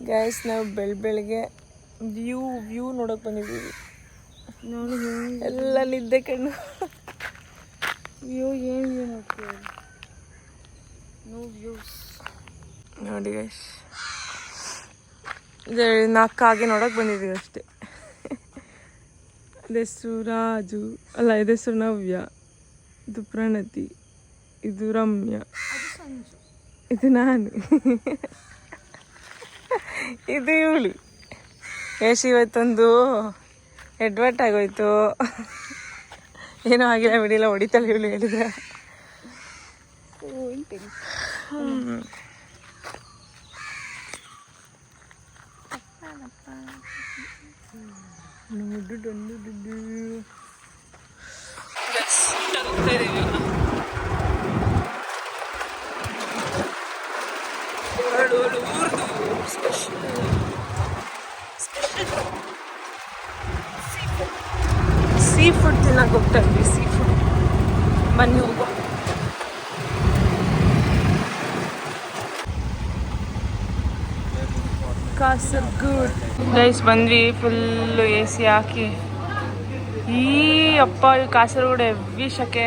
Guys ನಾವು ಬೆಳಗ್ಗೆ view ನೋಡಕ್ ಬಂದಿದ್ದೀವಿ. ಎಲ್ಲ ನಿದ್ದೆ ಕಣ್ಣು. ವ್ಯೂ ಏನು ವ್ಯೂ ನೋಡ್ತೀವಿ? ನೋ ವ್ಯೂಸ್ ನೋಡಿ ಗೈಸ್, ಇದು 4 ಹಾಗೆ ನೋಡಕ್ ಬಂದಿದ್ದೀವಿ ಅಷ್ಟೇ. ಇದೆಸರು ರಾಜು ಅಲ್ಲ, ಇದೆಸರು ನವ್ಯ, ಇದು ಪ್ರಣತಿ, ಇದು ರಮ್ಯ, ಇದು ನಾನು, ಇದು ಇವಳು. ಯಶ್ ಇವತ್ತೊಂದು ಎಡ್ವರ್ಟ್ ಆಗೋಯ್ತು. ಏನೋ ಆಗಿಲ್ಲ ಬಿಡಿಲ್ಲ, ಹೊಡಿತಲ್ಲ ಇವಳು ಹೇಳಿದ್ರೆ. ಸೀ ಫುಡ್ ತಿನ್ನಕ್ಕೆ ಹೋಗ್ತಾ ಇದ್ವಿ. ಸೀ ಫುಡ್ ಬನ್ನಿ ಹೋಗುವ. ಕಾಸರಗೋಡು ಗೈಸ್ ಬಂದ್ವಿ. ಫುಲ್ಲು ಎ ಸಿ ಹಾಕಿ. ಈ ಅಪ್ಪ ಕಾಸರಗೋಡು ಹೆವಿ ಶೆಕೆ,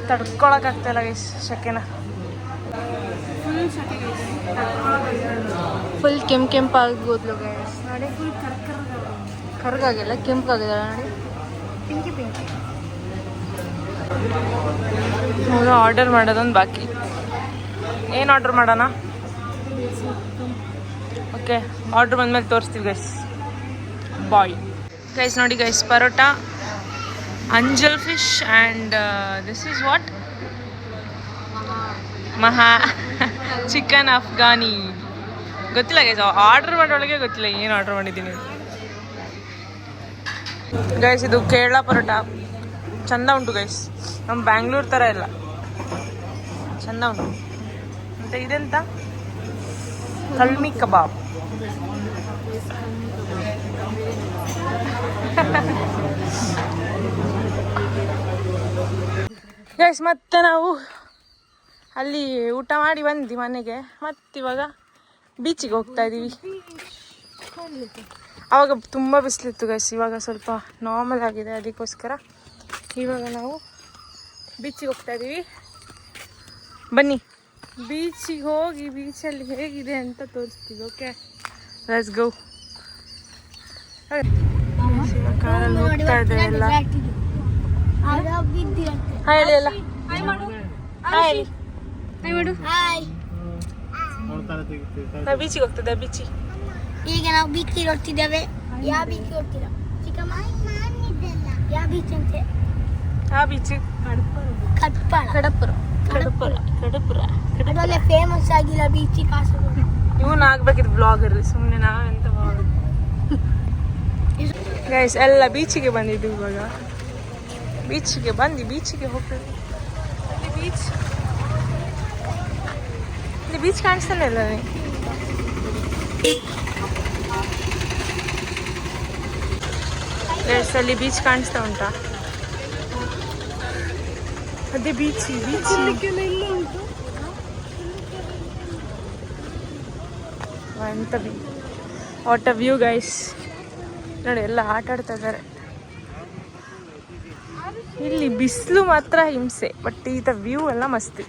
ತಡ್ಕೊಳಕ್ಕಾಗ್ತಾಯಿಲ್ಲ ಗೈಸ್ ಶೆಕೆನ. ಫುಲ್ ಕೆಂಪಾಗೋದ್ಲು ಗೈಸ್ ನೋಡಿ. ಕರ್ಗಾಗಿಲ್ಲ, ಕೆಂಪಾಗಿದ್ದಾಳೆ ನೋಡಿ. ಹೌದು, ಆರ್ಡರ್ ಮಾಡೋದೊಂದು ಬಾಕಿ. ಏನು ಆರ್ಡರ್ ಮಾಡೋಣ? ಓಕೆ, ಆರ್ಡ್ರ್ ಬಂದಮೇಲೆ ತೋರಿಸ್ತೀವಿ ಗೈಸ್. Bye guys. ನೋಡಿ ಗೈಸ್, ಪರೋಟ, ಅಂಜಲ್ fish and this is what? ಮಹಾ ಚಿಕನ್ ಅಫ್ಘಾನಿ. ಗೊತ್ತಿಲ್ಲ ಗೈಸ್, ಆರ್ಡ್ರ್ ಮಾಡೋಳಗೆ ಗೊತ್ತಿಲ್ಲ ಏನು ಆರ್ಡ್ರ್ ಮಾಡಿದ್ದೀನಿ ಗೈಸ್. ಇದು ಕೇರಳ ಪರೋಟ ಚಂದ ಉಂಟು ಗೈಸ್, ನಮ್ಮ ಬ್ಯಾಂಗ್ಳೂರ್ ಥರ ಇಲ್ಲ, ಚಂದ ಉಂಟು. ಮತ್ತು ಇದೆಂತ? ಕಲ್ಮಿ ಕಬಾಬ್. ಗೈಸ್ ಮತ್ತೆ ನಾವು ಅಲ್ಲಿ ಊಟ ಮಾಡಿ ಬಂದ್ವಿ ಮನೆಗೆ. ಮತ್ತಿವಾಗ ಬೀಚಿಗೆ ಹೋಗ್ತಾ ಇದ್ದೀವಿ. ಆವಾಗ ತುಂಬ ಬಿಸಿಲಿತ್ತು ಗೈಸ್, ಇವಾಗ ಸ್ವಲ್ಪ ನಾರ್ಮಲ್ ಆಗಿದೆ. ಅದಕ್ಕೋಸ್ಕರ ಇವಾಗ ನಾವು ಬೀಚಿಗೆ ಹೋಗ್ತಾ ಇದ್ದೀವಿ. ಬನ್ನಿ ಬೀಚಿಗೆ ಹೋಗಿ ಬೀಚಲ್ಲಿ ಹೇಗಿದೆ ಅಂತ ತೋರಿಸ್ತೀವಿ. Okay, let's go. ಕಾರಲ್ಲಿ ಹೋಗ್ತಾ ಇದ್ದೇವೆ ಎಲ್ಲ. ಹೇಳಿ ಎಲ್ಲ, ನಾವು ಬೀಚಿಗೆ ಹೋಗ್ತದೆ. ಬೀಚಿ ಈಗ ನಾವು ಬೀಚಿಗೆ ಹೋಗ್ತಿದ್ದೇವೆ. ಯಾವ ಬೀಚಿಗೆ ಹೋಗ್ತೀರಾ ಚಿಕ್ಕಮ್ಮ? ಯಾವ ಬೀಚ್ ಅಂತೆ? ಯಾವ ಬೀಚ್? ಕಡಪುರ. ಅದೊಳ್ಳೆ ಫೇಮಸ್ ಆಗಿಲ್ಲ ಬೀಚಿ ಕಾಸರಗೋಡು. ಇವನು ಆಗ್ಬೇಕಿದ್ ಬ್ಲಾಗರ್, ಸುಮ್ಮನೆ ನಾವೆಂತ ಗೈಸ್. ಎಲ್ಲ ಬೀಚಿಗೆ ಬಂದಿದ್ದು. ಇವಾಗ ಬೀಚಿಗೆ ಬಂದು ಬೀಚಿಗೆ ಹೋಗ್ತದೆ. ಇಲ್ಲಿ ಬೀಚ್ ಕಾಣಿಸ್ತಾನೆ ಇಲ್ಲ. ಅಲ್ಲಿ ಬೀಚ್ ಕಾಣಿಸ್ತಾ ಉಂಟಾ? ಅದೇ ಬೀಚ್ ಅಂತ ವಾಟ್ ಅ ವ್ಯೂ ಗೈಸ್. ನೋಡಿ ಎಲ್ಲ ಆಟ ಆಡ್ತಾ ಇದ್ದಾರೆ. ಇಲ್ಲಿ ಬಿಸಿಲು ಮಾತ್ರ ಹಿಂಸೆ, ಬಟ್ ಈತ ವ್ಯೂ ಎಲ್ಲ ಮಸ್ತ್.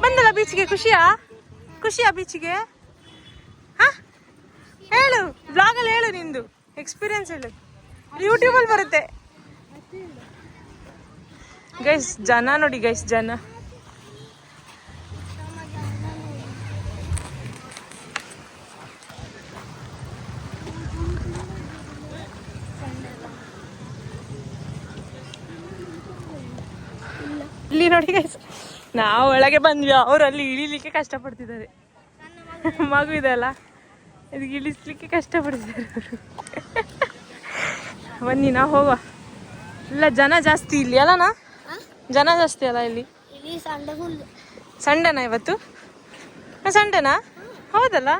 ಬಂದಲ್ಲ ಬೀಚ್ಗೆ, ಖುಷಿಯಾ ಬೀಚ್ಗೆ? ಹೇಳು, ಬ್ಲಾಗಲ್ಲಿ ಹೇಳು ನಿಂದು ಎಕ್ಸ್ಪೀರಿಯನ್ಸ್ ಹೇಳು, ಯೂಟ್ಯೂಬಲ್ಲಿ ಬರುತ್ತೆ ಗೈಸ್. ಜನ ನೋಡಿ ಗೈಸ್, ಜನ ಇಲ್ಲಿ ನೋಡಿ ಗೈಸ್. ನಾವು ಒಳಗೆ ಬಂದ್ವಿ, ಅವ್ರು ಅಲ್ಲಿ ಇಳಿಲಿಕ್ಕೆ ಕಷ್ಟಪಡ್ತಿದ್ದಾರೆ. ಮಗು ಇದೆ ಅಲ್ಲ, ಇದಕ್ಕೆ ಇಳಿಸ್ಲಿಕ್ಕೆ ಕಷ್ಟಪಡ್ತಿದ್ದಾರೆ ಅವರು. ಬನ್ನಿ ನಾವು ಹೋಗುವ. ಇಲ್ಲ ಜನ ಜಾಸ್ತಿ ಇಲ್ಲಿ ಅಲ್ಲನಾ? ಜನ ಜಾಸ್ತಿ ಅಲ್ಲ ಇಲ್ಲಿ? ಸಂಡೆನಾ ಇವತ್ತು? ಸಂಡೆನಾ? ಹೌದಲ್ಲ.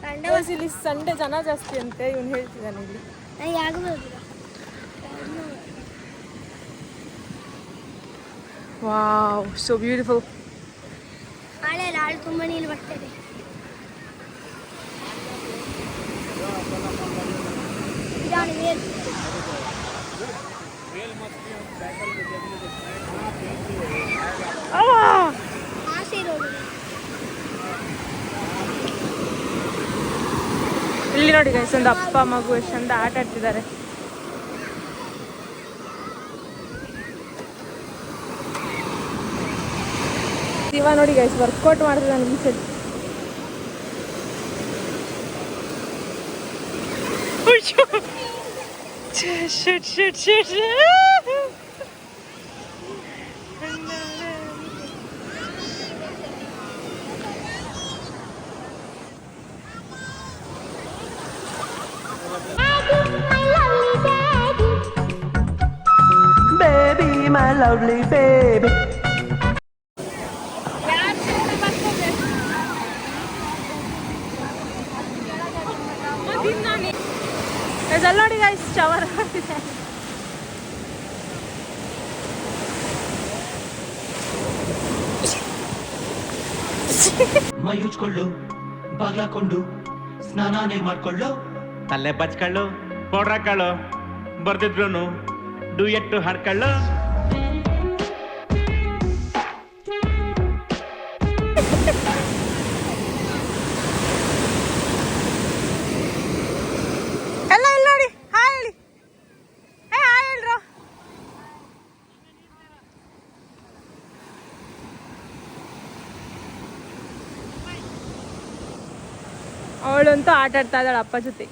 Guys, ಇಲ್ಲಿ ಸಂಡೇ ಜನ ಜಾಸ್ತಿ ಅಂತೆ ಇವನು ಹೇಳ್ತಿದ್ದಾನೆ ಇಲ್ಲಿ. Wow, so beautiful. ಆಳು ತುಂಬಾ ನೀರು ಬರ್ತದೆ. ಇಲ್ಲಿ ನೋಡಿ ಗೈಸ್, ಒಂದು ಅಪ್ಪ ಮಗು ಎಷ್ಟು ಚಂದ ಆಟ ಆಡ್ತಿದ್ದಾರೆ. ಇವ ನೋಡಿ ಗೈಸ್ ವರ್ಕೌಟ್ ಮಾಡ್ತಿದ್ದಾನೆ ಈ set. Baby, my lovely baby. ಅಲ್ಲಿ ನೋಡಿ ಗೈಸ್ ಶವರ್ ಮಾಡ್ತಿದೆ. ಮೈ ಉಜ್ಕೊಳ್ಳು, ಬಾಗ್ಲಾಕೊಂಡು ಸ್ನಾನಾನೇ ಮಾಡ್ಕೊಳ್ಳು, ತಲೆ ಬಚ್ಕೊಳ್ಳು, ಪೌಡ್ರ್ ಹಾಕೊಳ್ಳು, ಬರ್ದಿದ್ರು ಡುಯೆಟ್ಟು ಹಾಡ್ಕೊಳ್ಳು. ಎಲ್ಲ ಇಲ್ಲಿ ನೋಡಿ, ಹಾಯ್ ಹೇಳಿ. ಹಾಯ್ ಹೇಳ್ರು. ಅವಳಂತೂ ಆಟ ಆಡ್ತಾ ಇದ್ದಾಳೆ ಅಪ್ಪ ಜೊತೆ.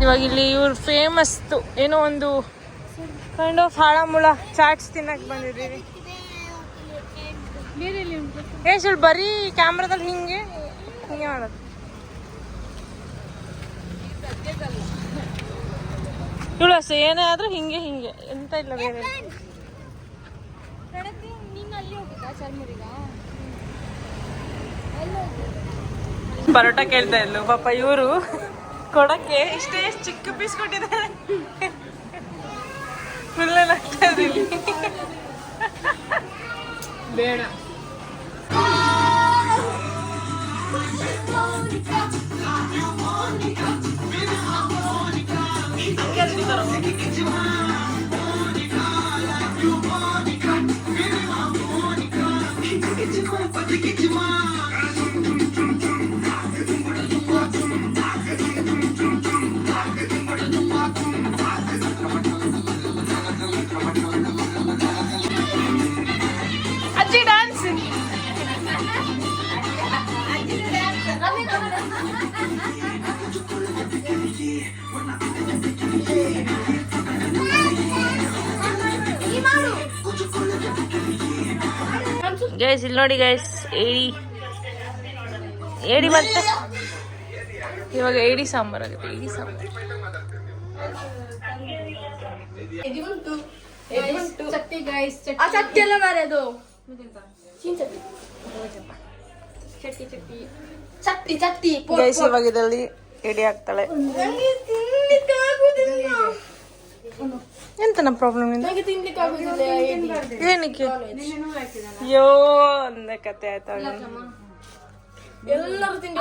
ಇವಾಗ ಇಲ್ಲಿ ಇವ್ರು ಫೇಮಸ್ತು ಏನೋ ಒಂದು ಕೈಂಡ್ ಆಫ್ ಹಾಳಮುಳ ಚಾಟ್ಸ್ ತಿನ್ನಕ್ ಬಂದಿದ್ದೀವಿ. ಏ ಬರೀ ಕ್ಯಾಮ್ರಾದಲ್ಲಿ ಹಿಂಗೆ ಹಿಂಗೆ ಮಾಡೋದು. ಇವಳು ಅಷ್ಟೇ, ಏನೇ ಆದ್ರೂ ಹಿಂಗೆ ಹಿಂಗೆ ಎಂತ ಇಲ್ಲ ಬೇರೆ. ಪರೋಟ ಕೇಳ್ತಾ ಇದ್ಲು ಪಾಪ, ಇವರು ಕೊಡಕ್ಕೆ ಇಷ್ಟೇ ಚಿಕ್ಕ ಪೀಸ್ ಕೊಟ್ಟಿದ್ದಾರೆ. ಫುಲ್ಲೆಲ್ಲ ಬೇಡ. ಅಜ್ಜಿ ಡ್ಯಾನ್ಸ್. ಗೈಸ್ ಇಲ್ಲಿ ನೋಡಿ ಗೈಸ್, ಏಡಿ ಮತ್ತೆ ಇವಾಗ ಏಡಿ ಸಾಂಬಾರ್ ಆಗುತ್ತೆ. ಏಡಿ ಸಾಂಬಾರ್ ಚಟ್ಟಿ ಎಲ್ಲ ಮಾರೋದು. ಚಟ್ಟಿ ಚಟ್ಟಿ ಗೈಸ್ ಇವಾಗ ಇದರಲ್ಲಿ ಏಡಿ ಹಾಕ್ತಾಳೆ. ಎಂತ ನಮ್ಮ ಪ್ರಾಬ್ಲಮ್ ಇದೆ? ತಿನ್ಲಿಕ್ಕೆ ಆಗುದಿಲ್ಲ. ಏನಕ್ಕೆ? ಅಯ್ಯೋ ಅಂದ ಕತೆ ಆಯ್ತಾ. ಎಲ್ಲರೂ ತಿಂಡಿ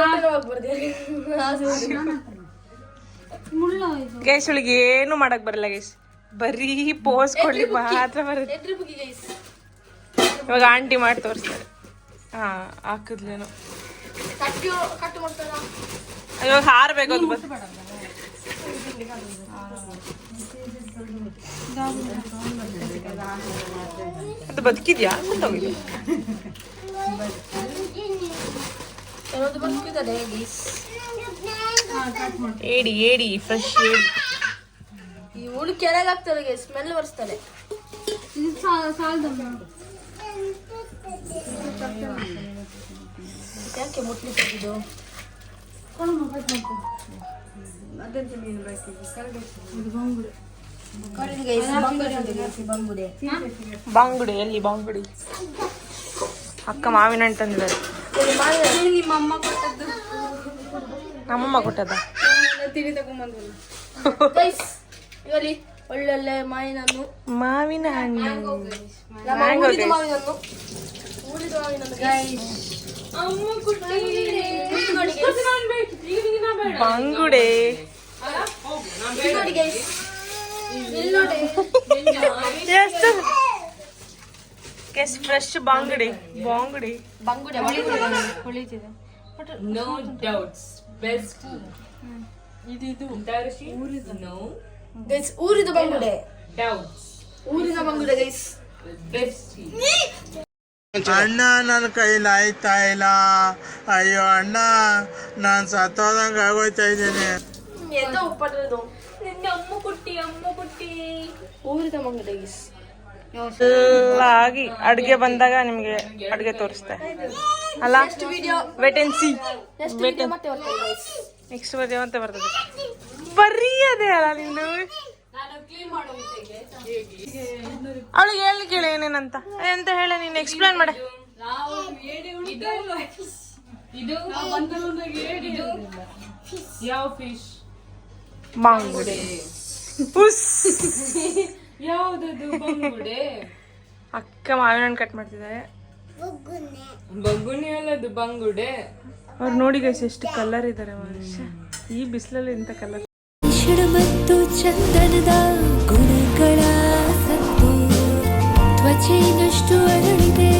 ಗೈಸ್ ಅವಳಿಗೆ ಏನು ಮಾಡಕ್ ಬರಲ್ಲ ಗೈಸ್, ಬರೀ ಪೋಸ್ ಕೊಡ್ಲಿ ಮಾತ್ರ ಬರುತ್ತೆ. ಇವಾಗ ಆಂಟಿ ಮಾಡಿ ತೋರಿಸ್ತಾರೆ. ಹಾ ಹಾಕಿದ್ಲೇನೋ. ಇವಾಗ ಹಾರ್ಬೇಕು ಅದು ಅದು ಬದುಕಿದ್ಯಾ ಅಂತ ಹೋಗಿದೆ. ಏಡಿ ಏಡಿ ಫ್ರೆಶ್ ಏಡಿ. ಇವಳು ಕೆಳಗೆ ಆಗ್ತಾಳೆ, ಸ್ಮೆಲ್ ಬರ್ಸ್ತಾಳೆ. ಯಾಕೆ ಮುಟ್ಲಿಕ್ಕೆ ಇದು ಬಾಂಗುಡೆ ಎಲ್ಲಿ ಬಾಂಗುಡಿ ಅಕ್ಕ ಮಾವಿನ ಹಣ್ಣು ತಂದಿದ್ದಾರೆ. ನಮ್ಮಮ್ಮ ಕೊಟ್ಟದ ಇವಲ್ಲಿ ಒಳ್ಳೊಳ್ಳೆ ಮಾವಿನನ್ನು ಮಾವಿನ ಹಣ್ಣು ಊರಿದ ಮಾವಿನನ್ನು ಊರಿದ ಮಾವಿನನ್ನು ಬಾಂಗುಡೆ ಎಷ್ಟು ಫ್ರೆಶ್ ಬಾಂಗುಡೆ ಬಾಂಗುಡೆ ಬಂಗುಡೆ ಹೊಳಿತಿದೆ No doubts. Best. ಗೈಸ್ ಊರಿದ ಬಂಗುಡೆ Doubts. ಊರಿನ ಬಂಗುಡೆ ಗೈಸ್ Best. ಅಣ್ಣ ನನ್ನ ಕೈಲಿ ಆಯ್ತಾ ಇಲ್ಲ. ಅಯ್ಯೋ ಅಣ್ಣ ನಾನು ಸತ್ತೋದಂಗೆ ಆಗೋಯ್ತಾ ಇದ್ದೀನಿ. ಎಂತ ಉಪ್ಪಟ್ಟದು ಅಮ್ಮ ಕುಟ್ಟಿ ಊರಿದ ಬಂಗುಡೆ ಗೈಸ್ ಎಲ್ಲ ಆಗಿ ಅಡ್ಗೆ ಬಂದಾಗ ನಿಮ್ಗೆ ಅಡ್ಗೆ ತೋರಿಸ್ತೆ ಅಲ್ಲ. Wait and see. ಮತ್ತೆ ಬರ್ತದೆ ಗೈಸ್ ನೆಕ್ಸ್ಟ್ ಬರ್ತದೆ ಮತ್ತೆ ಬರ್ತದೆ. ಬರೀ ಅದೇ ಅಲ್ಲ ನಿಂದು. ಅವಳಿಗೆ ಹೇಳಿ ಕೇಳಿ ಏನೇನಂತ ಎಂತ ಹೇಳ ನೀನು ಎಕ್ಸ್ಪ್ಲೇನ್ ಮಾಡ. ಯಾವ ಫಿಶ್ ಬಾಂಗುಡೆ ಯಾವ್ದದು ಬಂಗುಡೆ ಅಕ್ಕ ಮಾವಿನ ಹಣ್ಣು ಕಟ್ ಮಾಡ್ತಿದ್ದಾರೆ. ಬಗುನಿ ಅಲ್ಲದು ಬಂಗುಡೆ. ಅವ್ರು ನೋಡಿ ಗೈಸ್ ಎಷ್ಟು ಕಲರ್ ಇದ್ದಾರೆ ಮನುಷ್ಯ. ಈ ಬಿಸಿಲಲ್ಲಿ ಇಂಥ ಕಲರ್. ಮತ್ತು ಚಂದನದ ಗುಣಗಳ ಸತ್ತು ತ್ವಚೆನಷ್ಟು ಅರಳಿದೆ.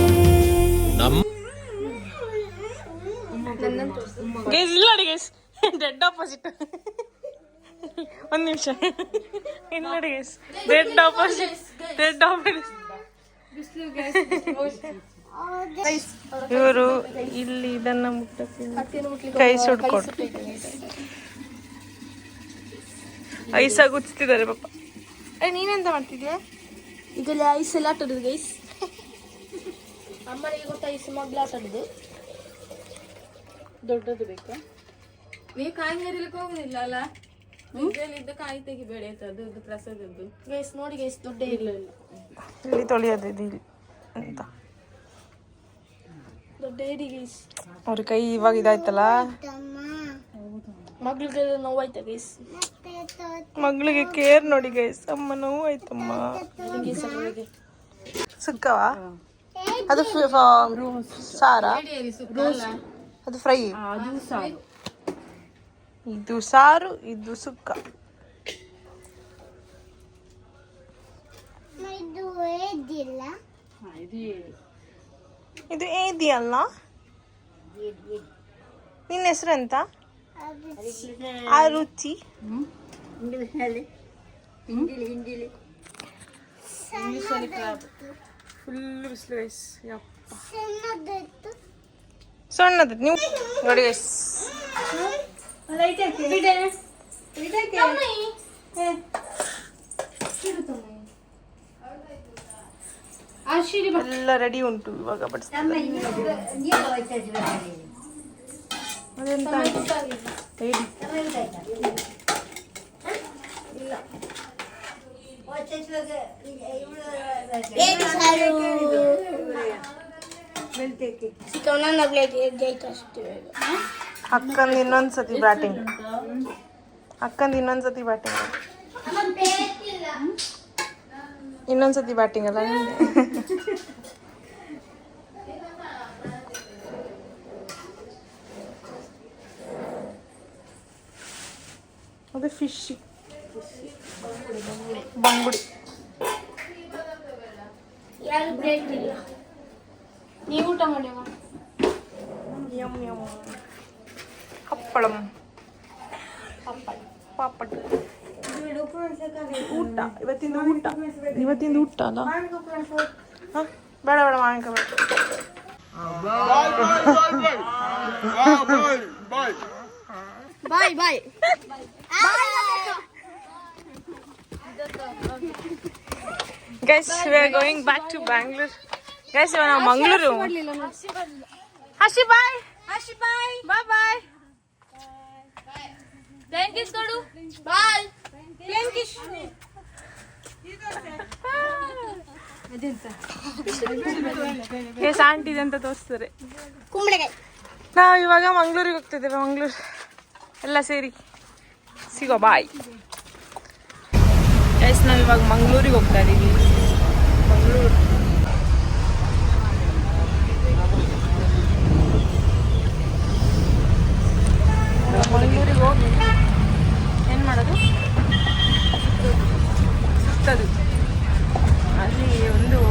ಗೈಸ್ ಇಲ್ಲ ನೋಡಿ ಗೈಸ್ ಡೆಡ್ ಆಪೋಸಿಟ್. ಒಂದ್ ನಿಮಿಷ ಇಲ್ಲ ನೋಡಿ ಗೈಸ್ ಡೆಡ್ ಆಪೋಸಿಟ್. ಇವರು ಇಲ್ಲಿ ಇದನ್ನ ಮುಟ್ಟಕ್ಕೆ ಕೈ ಸುಡ್ಕೊಂಡು ಐಸ ಗುಚ್ತಿದ್ದಾರೆ ಪಾಪ. ನೀನೆಂತ ಮಾಡ್ತಿದ್ಯಾ? ಇದರಲ್ಲಿ ಐಸ್ ಎಲ್ಲ ಆಟೋದು ಗೈಸ್. ಅಮ್ಮನಿಗೆ ಗೊತ್ತಾ ಐಸ್ ಮಗ್ಲು ಆಟೋದು ದೊಡ್ಡದು ಬೇಕಾ? ನೀವು ಕಾಯಿ ಹರಿಲಿಕ್ಕೆ ಹೋಗುದಿಲ್ಲ ಅಲ್ಲ? ಇದ್ದ ಕಾಯಿ ತೆಗಿಬೇಡ ಅದು ಪ್ರಸಾದದ್ದು. ಗೈಸ್ ನೋಡಿ ಗೈಸ್ ದೊಡ್ಡ ಇಲ್ಲ ಇಲ್ಲಿ ತೊಳೆಯೋದು ಇದು ಇಲ್ಲಿ ಅಂತ. ದೊಡ್ಡ ಏಡಿ ಗೈಸ್. ಅವ್ರ ಕೈ ಇವಾಗ ಇದಾಯ್ತಲ್ಲ. ಮಗ್ಳಿಗೆ ನೋವಾಯ್ತಾ ಗೈಸ್? ಮಗಳಿಗೆ ಕೇರ್ ನೋಡಿ ಗೈಸ್. ಅಮ್ಮ ನೋವು ಆಯ್ತಮ್ಮ. ಸುಕ್ಕವಾ ಅದು ಸಾರಾ? ಅದು ಫ್ರೈ. ಇದು ಸಾರು ಇದು ಸುಕ್ಕ. ಇದು ಏದಿ ಅಲ್ಲ. ನಿನ್ನ ಹೆಸರು ಎಂತ? ಆರುಚಿ. ಫುಲ್ ಬಿಸಿಲು ಗೈಸ್. ಯಪ್ಪ ಸಣ್ಣದ ನೀವು ನೋಡಿ ಗೈಸ್. ಎಲ್ಲ ರೆಡಿ ಉಂಟು ಇವಾಗ ಬಡಿಸ್ತಾರೆ. ಅದೆಂತ ಹೇಳಿ. ಅಕ್ಕಂದು ಇನ್ನೊಂದ್ಸತಿ ಬ್ಯಾಟಿಂಗ್. ಇನ್ನೊಂದ್ಸತಿ ಬ್ಯಾಟಿಂಗ್ ಅಲ್ಲ ನಿಂದೆ. ಅದು ಫಿಶ್ ಬಂಗುಡಿ. ನೀವು ಊಟ ಮಾಡಿ ಯಮ್ ಯಮ್. ಹಪ್ಪಳಂ ಪಾಪಡ್. ಊಟ ಇವತ್ತಿಂದ ಊಟ ಅಲ್ಲ. ಬೇಡ ಮಾವಿನಕಾಯಿ ಬೇಡ. ಬಾಯ್ ಬಾಯ್. Guys, we are going back to Bangalore. Guys, we are now Mangaluru. Hashi, bye. Bye bye. Thank you ಕೊಡು. ಬಾಯ್. ಎಸ್ ಆಂಟಿ ಇದೆ ಅಂತ ತೋರಿಸ್ತಾರೆ. ಕುಂಬಳಕಾಯಿ. ನಾವು ಇವಾಗ ಮಂಗ್ಳೂರಿಗೆ ಹೋಗ್ತಿದ್ದೇವೆ. ಮಂಗ್ಳೂರು ಎಲ್ಲ ಸೇರಿ ಸಿಗೋ ಬಾಯ್. ಎಸ್ ನಾವು ಇವಾಗ ಮಂಗ್ಳೂರಿಗೆ ಹೋಗ್ತಾ ಇದ್ದೀವಿ. ಮಂಗ್ಳೂರಿಗೆ ಹೋಗಿ ಏನು ಮಾಡೋದು, ಸುತ್ತದು. ಅಲ್ಲಿ ಒಂದು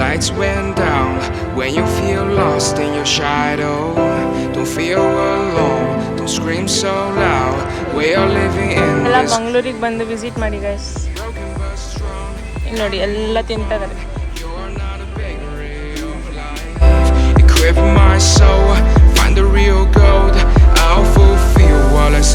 Lights went down when you feel lost in your shadow. Don't feel alone, don't scream so loud. We are living in ಎಲ್ಲ this ಮಂಗ್ಳೂರಿಗೆ ಬಂದು ವಿಸಿಟ್ ಮಾಡಿ ಗೈಸ್. ಇಲ್ಲಿ ನೋಡಿ ಎಲ್ಲ ತಿಂತಾ ಇದ್ದಾರೆ. You're not a bakery of life. Equip my soul, find the real gold. I'll fulfill all I